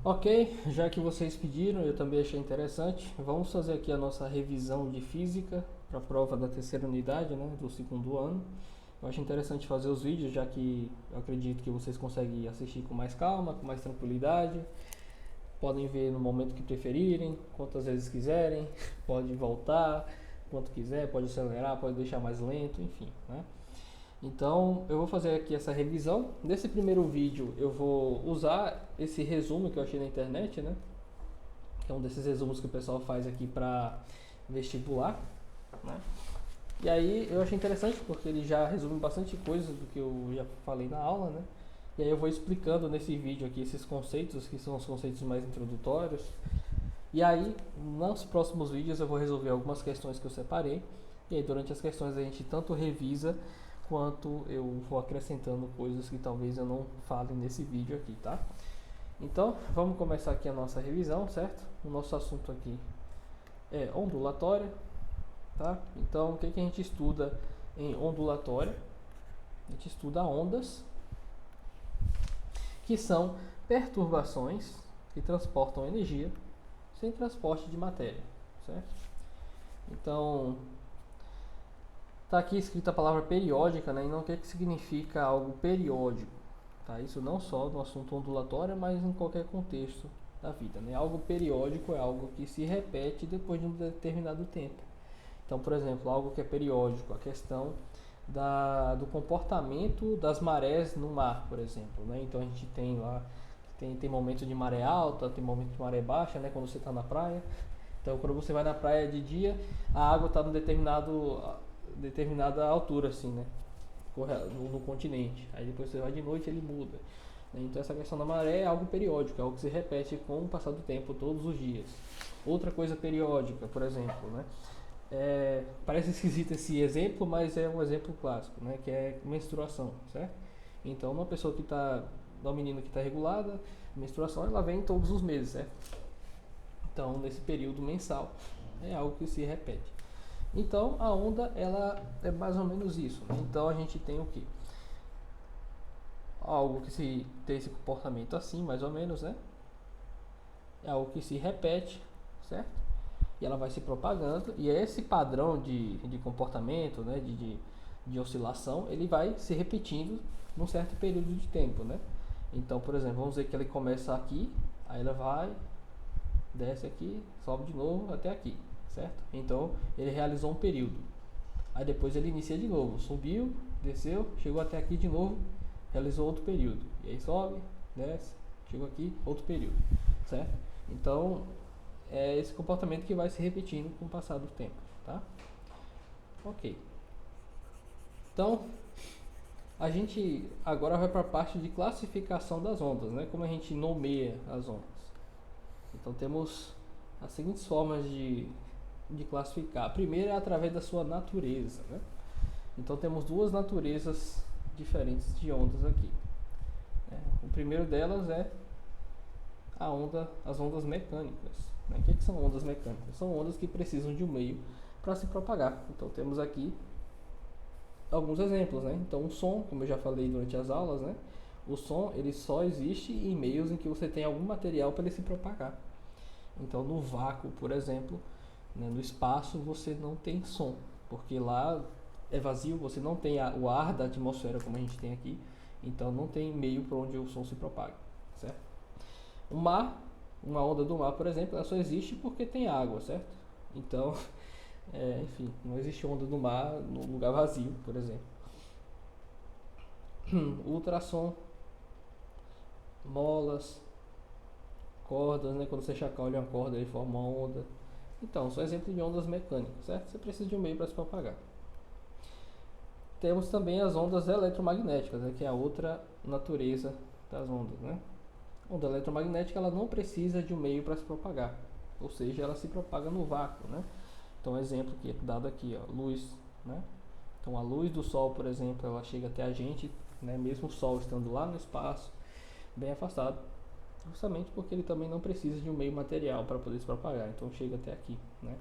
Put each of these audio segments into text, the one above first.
Ok, já que vocês pediram, eu também achei interessante. Vamos fazer aqui a nossa revisão de física para a prova da terceira unidade, né, do segundo ano. Eu acho interessante fazer os vídeos, já que eu acredito que vocês conseguem assistir com mais calma, com mais tranquilidade. Podem ver no momento que preferirem, quantas vezes quiserem, pode voltar quanto quiser, pode acelerar, pode deixar mais lento, enfim, né? Então, eu vou fazer aqui essa revisão. Nesse primeiro vídeo, eu vou usar esse resumo que eu achei na internet, né? Que é um desses resumos que o pessoal faz aqui para vestibular, né? E aí eu achei interessante porque ele já resume bastante coisa do que eu já falei na aula, né? E aí eu vou explicando nesse vídeo aqui esses conceitos, que são os conceitos mais introdutórios. E aí, nos próximos vídeos eu vou resolver algumas questões que eu separei. E aí durante as questões a gente tanto revisa quanto eu vou acrescentando coisas que talvez eu não fale nesse vídeo aqui, tá? Então, vamos começar aqui a nossa revisão, certo? O nosso assunto aqui é ondulatória, tá? Então, o que a gente estuda em ondulatória? A gente estuda ondas, que são perturbações que transportam energia sem transporte de matéria, certo? Então, está aqui escrita a palavra periódica, né? E não o que significa algo periódico, tá? Isso não só no assunto ondulatório, mas em qualquer contexto da vida, né? Algo periódico é algo que se repete depois de um determinado tempo. Então, por exemplo, algo que é periódico, a questão do comportamento das marés no mar, por exemplo, né? Então a gente tem lá tem momento de maré alta, tem momento de maré baixa, né? Quando você está na praia. Então, quando você vai na praia de dia, a água está num determinada altura, assim, né? No continente. Aí depois você vai de noite, ele muda. Então, essa questão da maré é algo periódico, é algo que se repete com o passar do tempo, todos os dias. Outra coisa periódica, por exemplo, né? Parece esquisito esse exemplo, mas é um exemplo clássico, né? Que é menstruação, certo? Então, uma menina que está regulada, menstruação, ela vem todos os meses, certo? Então, nesse período mensal, é algo que se repete. Então, a onda, ela é mais ou menos isso, né? Então, a gente tem o quê? Algo que se tem esse comportamento assim, mais ou menos, né? É algo que se repete, certo? E ela vai se propagando, e esse padrão de comportamento, né? De oscilação, ele vai se repetindo num certo período de tempo, né? Então, por exemplo, vamos dizer que ele começa aqui, aí ela vai, desce aqui, sobe de novo até aqui, certo? Então ele realizou um período. Aí depois ele inicia de novo, subiu, desceu, chegou até aqui de novo, realizou outro período. E aí sobe, desce, chegou aqui, outro período, certo? Então é esse comportamento que vai se repetindo com o passar do tempo, tá? Ok. Então a gente agora vai para a parte de classificação das ondas, né? Como a gente nomeia as ondas. Então temos as seguintes formas de classificar. A primeira é através da sua natureza, né? Então temos duas naturezas diferentes de ondas aqui. O primeiro delas é as ondas mecânicas. Né? O que são ondas mecânicas? São ondas que precisam de um meio para se propagar. Então temos aqui alguns exemplos, né? Então o som, como eu já falei durante as aulas, né? O som ele só existe em meios em que você tem algum material para ele se propagar. Então no vácuo, por exemplo, né, no espaço você não tem som, porque lá é vazio, você não tem o ar da atmosfera como a gente tem aqui, então não tem meio para onde o som se propaga, certo? O mar, uma onda do mar, por exemplo, ela só existe porque tem água, certo? Então, enfim, não existe onda do mar no lugar vazio, por exemplo. O ultrassom, molas, cordas, né? Quando você chacoalha uma corda, ele forma uma onda. Então, são exemplos de ondas mecânicas, certo? Você precisa de um meio para se propagar. Temos também as ondas eletromagnéticas, né? Que é a outra natureza das ondas, né? A onda eletromagnética ela não precisa de um meio para se propagar, ou seja, ela se propaga no vácuo, né? Então, exemplo que é dado aqui, ó, luz, né? Então, a luz do sol, por exemplo, ela chega até a gente, né? Mesmo o sol estando lá no espaço, bem afastado, justamente porque ele também não precisa de um meio material para poder se propagar, então chega até aqui, né?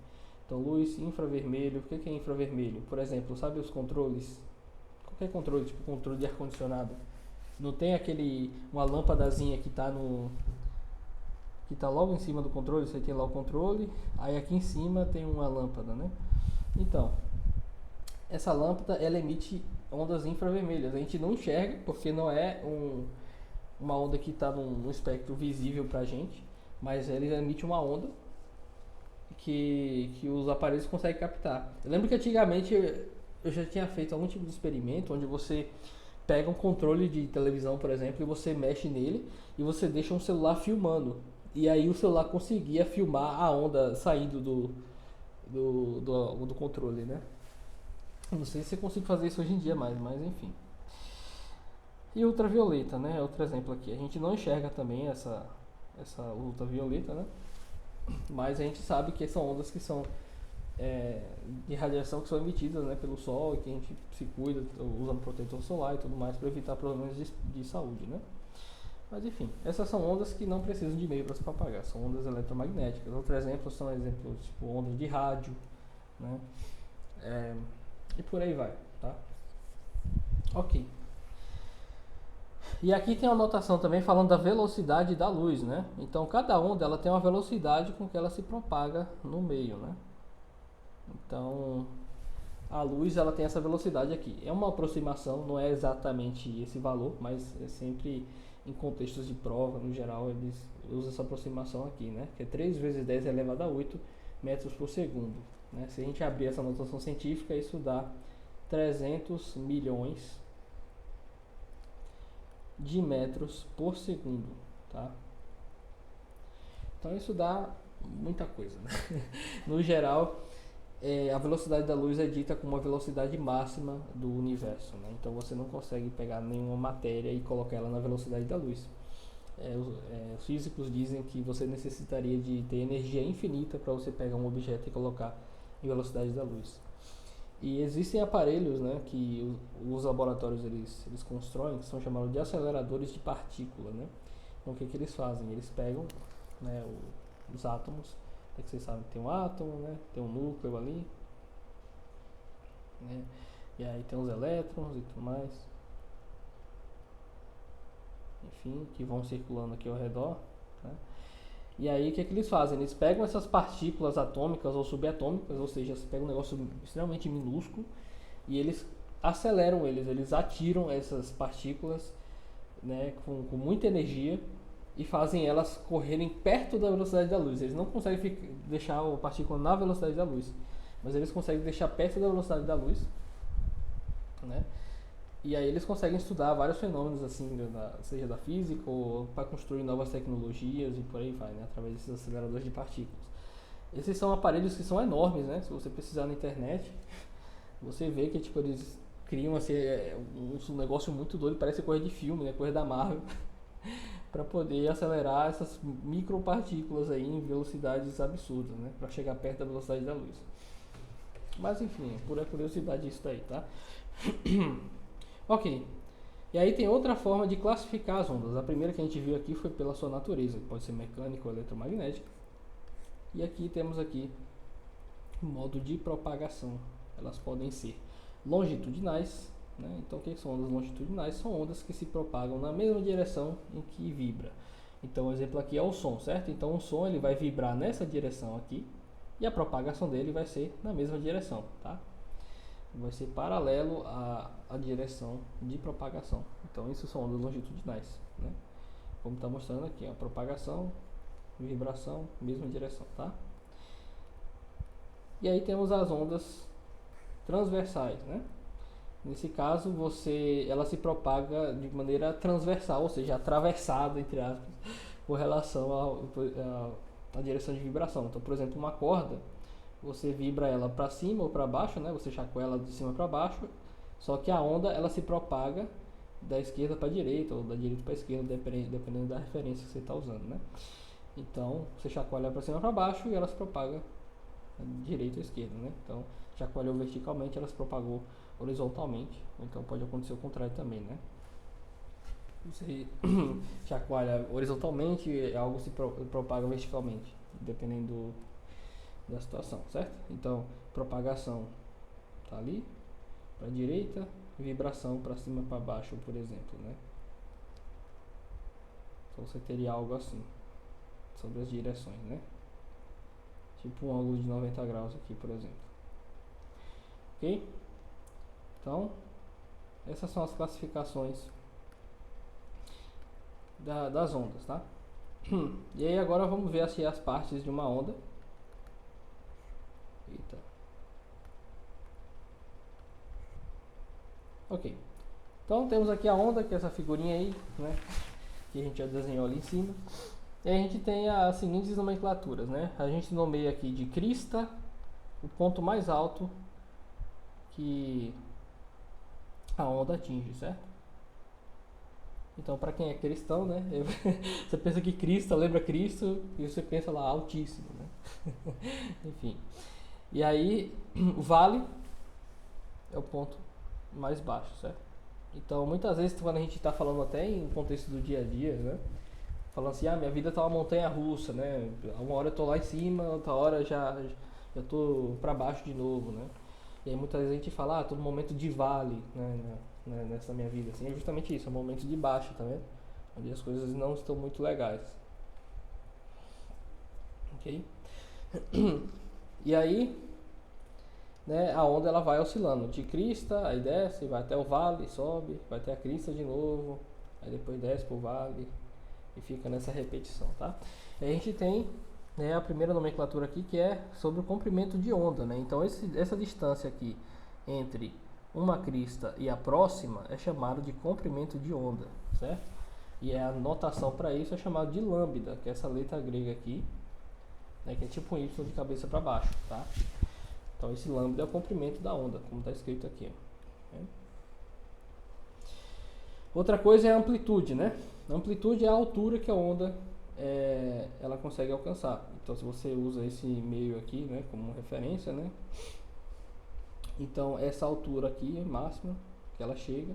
Então, luz infravermelho, o que é infravermelho? Por exemplo, sabe os controles? Qualquer controle, tipo controle de ar-condicionado. Não tem uma lâmpadazinha que está que está logo em cima do controle, você tem lá o controle, aí aqui em cima tem uma lâmpada, né? Então, essa lâmpada ela emite ondas infravermelhas. A gente não enxerga porque não é uma onda que está no espectro visível para a gente, mas ela emite uma onda que os aparelhos conseguem captar. Eu lembro que antigamente eu já tinha feito algum tipo de experimento onde você pega um controle de televisão, por exemplo, e você mexe nele e você deixa um celular filmando. E aí o celular conseguia filmar a onda saindo do controle, né? Não sei se eu consigo fazer isso hoje em dia mais, mas enfim. E ultravioleta, né? Outro exemplo aqui. A gente não enxerga também essa ultravioleta, né? Mas a gente sabe que são ondas que são de radiação que são emitidas, né, pelo sol e que a gente se cuida usando protetor solar e tudo mais para evitar problemas de saúde, né? Mas enfim, essas são ondas que não precisam de meio para se propagar, são ondas eletromagnéticas. Outros exemplos são exemplos tipo ondas de rádio, né? E por aí vai, tá? Ok. E aqui tem uma anotação também falando da velocidade da luz, né? Então cada onda ela tem uma velocidade com que ela se propaga no meio, né? Então a luz ela tem essa velocidade aqui. É uma aproximação, não é exatamente esse valor, mas é sempre em contextos de prova, no geral, eles usam essa aproximação aqui, né? Que é 3 vezes 10 elevado a 8 metros por segundo. Né? Se a gente abrir essa notação científica, isso dá 300 milhões de metros por segundo, tá? Então isso dá muita coisa, né? No geral, a velocidade da luz é dita como a velocidade máxima do universo, né? Então você não consegue pegar nenhuma matéria e colocar ela na velocidade da luz. Os físicos dizem que você necessitaria de ter energia infinita para você pegar um objeto e colocar em velocidade da luz. E existem aparelhos, né, que os laboratórios eles constroem, que são chamados de aceleradores de partícula, né? Então o que eles fazem? Eles pegam, né, os átomos, que vocês sabem que tem um átomo, né, tem um núcleo ali, né, e aí tem os elétrons e tudo mais, enfim, que vão circulando aqui ao redor, né? E aí o que eles fazem? Eles pegam essas partículas atômicas ou subatômicas, ou seja, você pega um negócio extremamente minúsculo e eles aceleram eles atiram essas partículas, né, com muita energia e fazem elas correrem perto da velocidade da luz. Eles não conseguem deixar a partícula na velocidade da luz, mas eles conseguem deixar perto da velocidade da luz, né? E aí eles conseguem estudar vários fenômenos assim, seja da física ou para construir novas tecnologias e por aí vai, né, através desses aceleradores de partículas. Esses são aparelhos que são enormes, né? Se você precisar na internet, você vê que tipo eles criam assim, um negócio muito doido, parece coisa de filme, né, coisa da Marvel, para poder acelerar essas micropartículas aí em velocidades absurdas, né, para chegar perto da velocidade da luz. Mas enfim, pura curiosidade isso daí, tá? Ok. E aí tem outra forma de classificar as ondas. A primeira que a gente viu aqui foi pela sua natureza, que pode ser mecânica ou eletromagnética. E aqui temos aqui o modo de propagação. Elas podem ser longitudinais, né? Então o que são ondas longitudinais? São ondas que se propagam na mesma direção em que vibra. Então o exemplo aqui é o som, certo? Então o som ele vai vibrar nessa direção aqui e a propagação dele vai ser na mesma direção, tá? Vai ser paralelo à direção de propagação. Então isso são ondas longitudinais, né? Como está mostrando aqui, a propagação, vibração, mesma direção, tá? E aí temos as ondas transversais, né? Nesse caso, ela se propaga de maneira transversal, ou seja, atravessada, entre aspas, com relação à direção de vibração. Então, por exemplo, uma corda, você vibra ela para cima ou para baixo, né? Você chacoalha ela de cima para baixo, só que a onda ela se propaga da esquerda para a direita ou da direita para a esquerda, dependendo da referência que você está usando, né? Então, você chacoalha para cima para baixo e ela se propaga direita ou esquerda, né? Então, chacoalhou verticalmente, ela se propagou horizontalmente, então pode acontecer o contrário também, né? Você chacoalha horizontalmente, algo se propaga verticalmente, dependendo da situação, certo? Então, propagação tá ali para a direita, vibração para cima para baixo, por exemplo, né? Então você teria algo assim, sobre as direções, né? Tipo um ângulo de 90 graus aqui, por exemplo. Ok? Então, essas são as classificações das ondas, tá? E aí agora vamos ver assim, as partes de uma onda. Eita. Ok. Então temos aqui a onda, que é essa figurinha aí, né? Que a gente já desenhou ali em cima. E a gente tem as seguintes nomenclaturas, né? A gente nomeia aqui de crista, o ponto mais alto que a onda atinge, certo? Então, para quem é cristão, né? Você pensa que Cristo lembra Cristo e você pensa lá altíssimo, né? Enfim. E aí, o vale é o ponto mais baixo, certo? Então, muitas vezes, quando a gente está falando até em contexto do dia a dia, né? Falando assim, minha vida tá uma montanha russa, né? Uma hora eu tô lá em cima, outra hora já tô para baixo de novo, né? E aí muitas vezes a gente fala, tô no momento de vale, né, nessa minha vida, assim, é justamente isso, é um momento de baixa, tá vendo? Onde as coisas não estão muito legais. Ok? E aí, né, a onda ela vai oscilando de crista, aí desce, vai até o vale, sobe, vai até a crista de novo, aí depois desce pro vale e fica nessa repetição, tá? E a gente tem, né, a primeira nomenclatura aqui que é sobre o comprimento de onda, né? Então essa distância aqui entre uma crista e a próxima é chamado de comprimento de onda, certo? E a notação para isso é chamada de lambda, que é essa letra grega aqui, né, que é tipo um Y de cabeça para baixo, tá? Então esse lambda é o comprimento da onda, como está escrito aqui. Ó. Outra coisa é a amplitude, né? A amplitude é a altura que a onda ela consegue alcançar. Então se você usa esse meio aqui, né, como referência, né? Então essa altura aqui é máxima que ela chega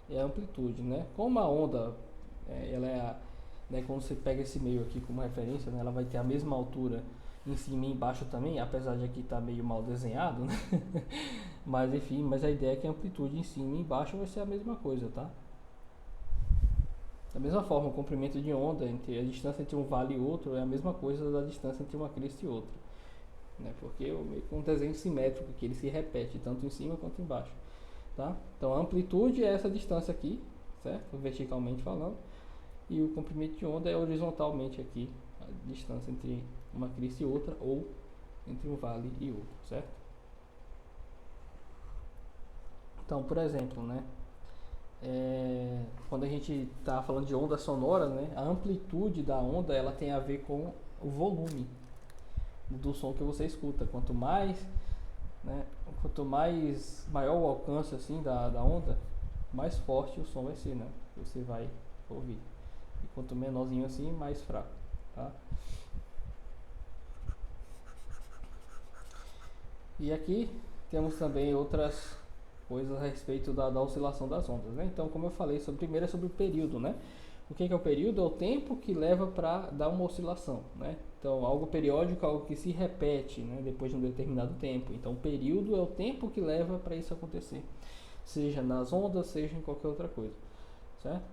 é a amplitude, né? Como a onda ela é né, quando você pega esse meio aqui como referência, né, ela vai ter a mesma altura em cima e embaixo também, apesar de aqui estar meio mal desenhado, né? Mas enfim, mas a ideia é que a amplitude em cima e embaixo vai ser a mesma coisa, tá? Da mesma forma, o comprimento de onda, a distância entre um vale e outro é a mesma coisa da distância entre uma crista e outra, né? Porque é meio que um desenho simétrico que ele se repete tanto em cima quanto embaixo, tá? Então a amplitude é essa distância aqui, certo? Verticalmente falando, e o comprimento de onda é horizontalmente aqui, a distância entre uma crista e outra, ou entre um vale e outro, certo? Então, por exemplo, né? Quando a gente está falando de onda sonora, né, a amplitude da onda ela tem a ver com o volume do som que você escuta. Quanto mais maior o alcance assim da onda, mais forte o som vai ser, né? Você vai ouvir. E quanto menorzinho assim, mais fraco, tá? E aqui temos também outras coisas a respeito da oscilação das ondas, né? Então, como eu falei, primeiro é sobre o período, né? O que é o período? É o tempo que leva para dar uma oscilação, né? Então, algo periódico é algo que se repete, né, depois de um determinado tempo. Então, o período é o tempo que leva para isso acontecer, seja nas ondas, seja em qualquer outra coisa, certo?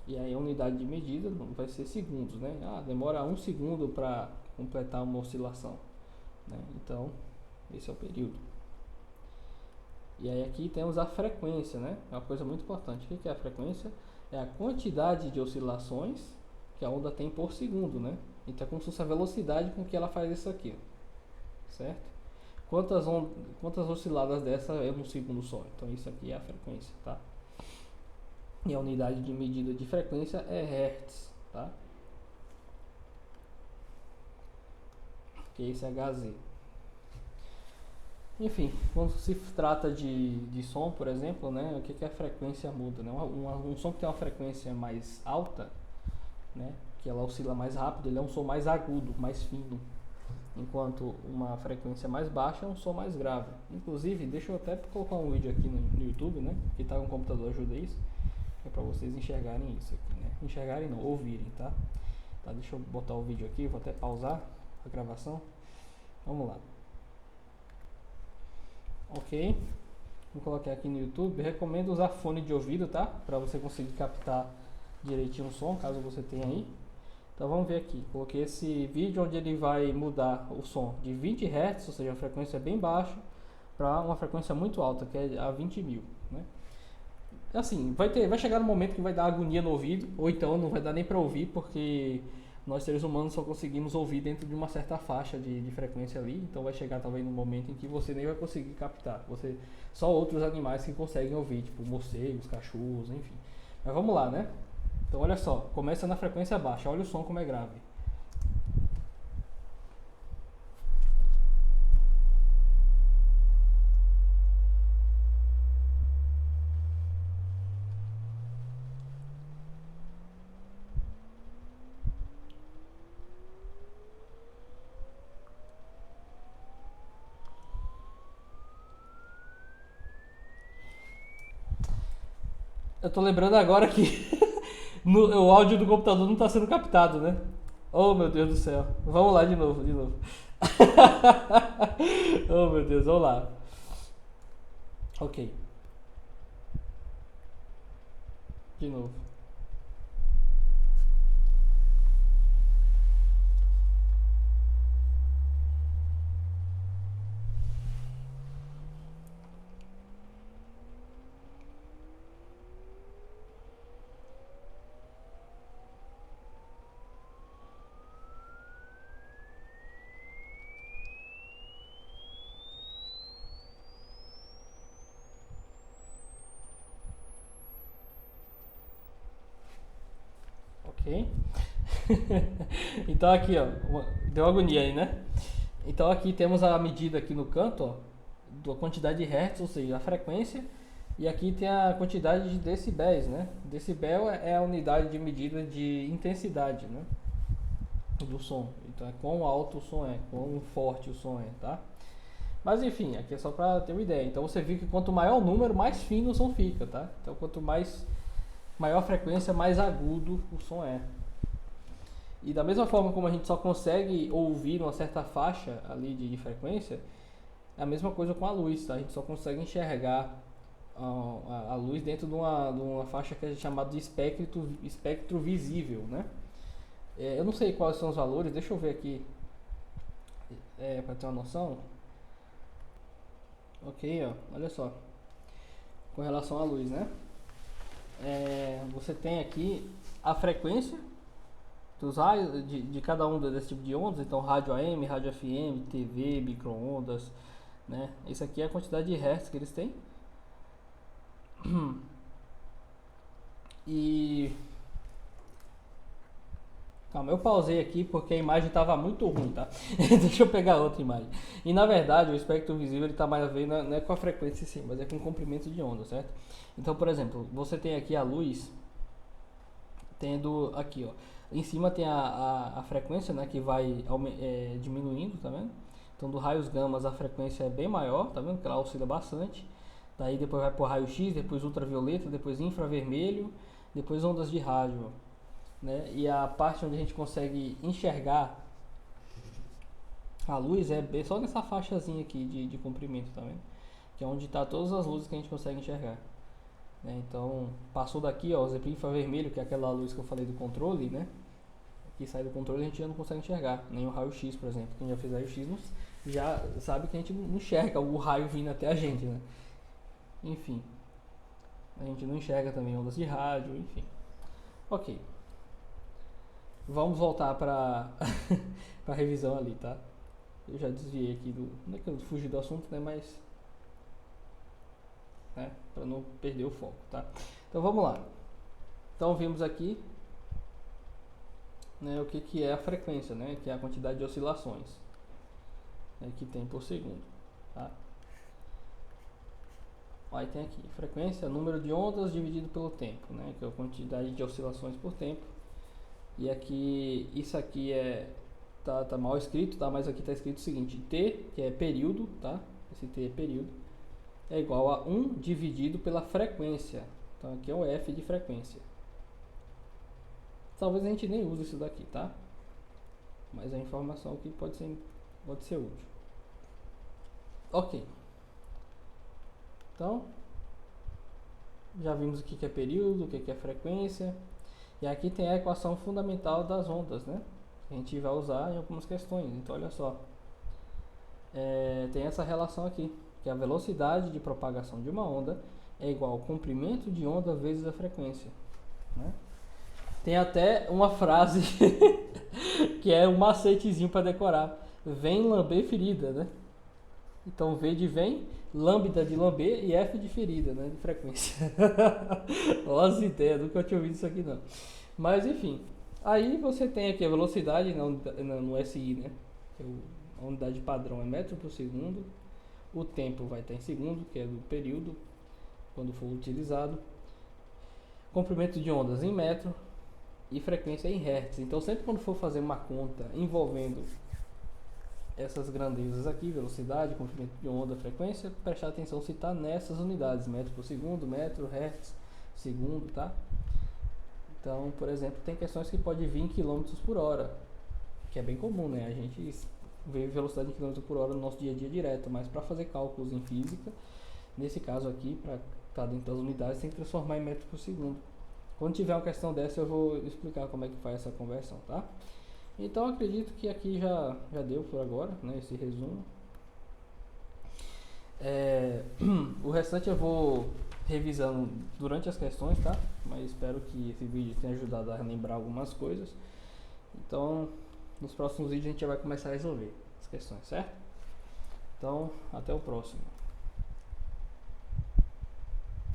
E aí a unidade de medida vai ser segundos, né? Demora 1 segundo para completar uma oscilação, né? Então, esse é o período. E aí aqui temos a frequência, né? É uma coisa muito importante. O que é a frequência? É a quantidade de oscilações que a onda tem por segundo, né? Então é como se fosse a velocidade com que ela faz isso aqui, certo? Quantas osciladas dessa é um segundo só? Então isso aqui é a frequência, tá? E a unidade de medida de frequência é Hertz, tá? Que esse é Hz. Enfim, quando se trata de som, por exemplo, né, o que a frequência muda? Né? Um som que tem uma frequência mais alta, né, que ela oscila mais rápido, ele é um som mais agudo, mais fino. Enquanto uma frequência mais baixa é um som mais grave. Inclusive, deixa eu até colocar um vídeo aqui no YouTube, né, que tá com o computador, ajuda isso, é para vocês enxergarem isso aqui, né? Enxergarem não, ouvirem, tá? Deixa eu botar o vídeo aqui, vou até pausar a gravação. Vamos lá. Ok, vou colocar aqui no YouTube. Recomendo usar fone de ouvido, tá? Para você conseguir captar direitinho o som, caso você tenha aí. Então vamos ver aqui. Coloquei esse vídeo onde ele vai mudar o som de 20 Hz, ou seja, uma frequência bem baixa, para uma frequência muito alta, que é a 20.000, né? Assim, vai chegar no momento que vai dar agonia no ouvido, ou então não vai dar nem para ouvir, porque nós seres humanos só conseguimos ouvir dentro de uma certa faixa de frequência ali, então vai chegar talvez num momento em que você nem vai conseguir captar. Só outros animais que conseguem ouvir, tipo morcegos, cachorros, enfim. Mas vamos lá, né? Então olha só, começa na frequência baixa, olha o som como é grave. Eu tô lembrando agora que o áudio do computador não está sendo captado, né? Oh meu Deus do céu. Vamos lá de novo, de novo. Oh meu Deus, vamos lá. Ok, de novo. Ok. Então aqui, ó, deu agonia aí, né? Então aqui temos a medida aqui no canto, ó, da quantidade de hertz, ou seja, a frequência, e aqui tem a quantidade de decibéis, né? Decibel é a unidade de medida de intensidade, né, do som. Então é quão alto o som é, quão forte o som é, tá? Mas enfim, aqui é só para ter uma ideia. Então você viu que quanto maior o número, mais fino o som fica, tá? Então quanto maior a frequência, mais agudo o som é. E da mesma forma como a gente só consegue ouvir uma certa faixa ali de frequência, é a mesma coisa com a luz, tá? A gente só consegue enxergar a luz dentro de uma faixa que é chamada de espectro visível, né? Eu não sei quais são os valores, deixa eu ver aqui, para ter uma noção. Ok, ó, olha só, com relação à luz, né? Você tem aqui a frequência dos raios de cada um desse tipo de ondas, então rádio AM, rádio FM, TV, micro-ondas, né? Isso aqui é a quantidade de hertz que eles têm. E calma, eu pausei aqui porque a imagem estava muito ruim, tá? Deixa eu pegar outra imagem. E na verdade o espectro visível ele está mais a ver não é com a frequência sim, mas é com o comprimento de onda, certo? Então, por exemplo, você tem aqui a luz tendo aqui, ó, em cima tem a frequência, né, que vai diminuindo, tá vendo? Então do raios gamas a frequência é bem maior, tá vendo? Que ela oscila bastante. Daí depois vai para o raio-x, depois ultravioleta, depois infravermelho, depois ondas de rádio, né? E a parte onde a gente consegue enxergar a luz é só nessa faixazinha aqui de comprimento, tá vendo? Que é onde está todas as luzes que a gente consegue enxergar. Né? Então, passou daqui, ó, o exemplo infravermelho, que é aquela luz que eu falei do controle, né? Que sai do controle a gente já não consegue enxergar, nem o raio-x, por exemplo. Quem já fez raio-x já sabe que a gente não enxerga o raio vindo até a gente, né? Enfim, a gente não enxerga também ondas de rádio, enfim. Ok, vamos voltar para a revisão ali, tá? Eu já desviei aqui não é que eu fugi do assunto, né? Mas, né? Para não perder o foco, tá? Então vamos lá. Então vimos aqui, né, o que é a frequência, né? Que é a quantidade de oscilações, né, que tem por segundo, tá? Aí tem aqui, frequência, número de ondas dividido pelo tempo, né? Que é a quantidade de oscilações por tempo. E aqui, isso aqui tá mal escrito, tá? Mas aqui tá escrito o seguinte, T, que é período, tá? Esse T é período, é igual a 1 dividido pela frequência. Então aqui é o F de frequência. Talvez a gente nem use isso daqui, tá? Mas é informação que pode ser útil. Ok. Então, já vimos o que é período, o que é frequência. E aqui tem a equação fundamental das ondas, né? Que a gente vai usar em algumas questões. Então, olha só, tem essa relação aqui, que a velocidade de propagação de uma onda é igual ao comprimento de onda vezes a frequência, né? Tem até uma frase que é um macetezinho para decorar. Vem lamber ferida, né? Então V de vem, lambda de lamber e F de ferida, né? De frequência. Olha as ideias, nunca tinha ouvido isso aqui não. Mas enfim, aí você tem aqui a velocidade no SI, né? A unidade padrão é metro por segundo. O tempo vai estar em segundo, que é do período, quando for utilizado. Comprimento de ondas em metro e frequência em hertz. Então sempre quando for fazer uma conta envolvendo essas grandezas aqui, velocidade, comprimento de onda, frequência, prestar atenção se está nessas unidades, metro por segundo, metro, hertz, segundo, tá? Então, por exemplo, tem questões que pode vir em km por hora, que é bem comum, né? A gente vê velocidade em km por hora no nosso dia a dia direto, mas para fazer cálculos em física, nesse caso aqui, para estar dentro das unidades, tem que transformar em metro por segundo. Quando tiver uma questão dessa, eu vou explicar como é que faz essa conversão, tá? Então, acredito que aqui já deu por agora, né, esse resumo. O restante eu vou revisando durante as questões, tá? Mas espero que esse vídeo tenha ajudado a lembrar algumas coisas. Então, nos próximos vídeos a gente já vai começar a resolver as questões, certo? Então, até o próximo.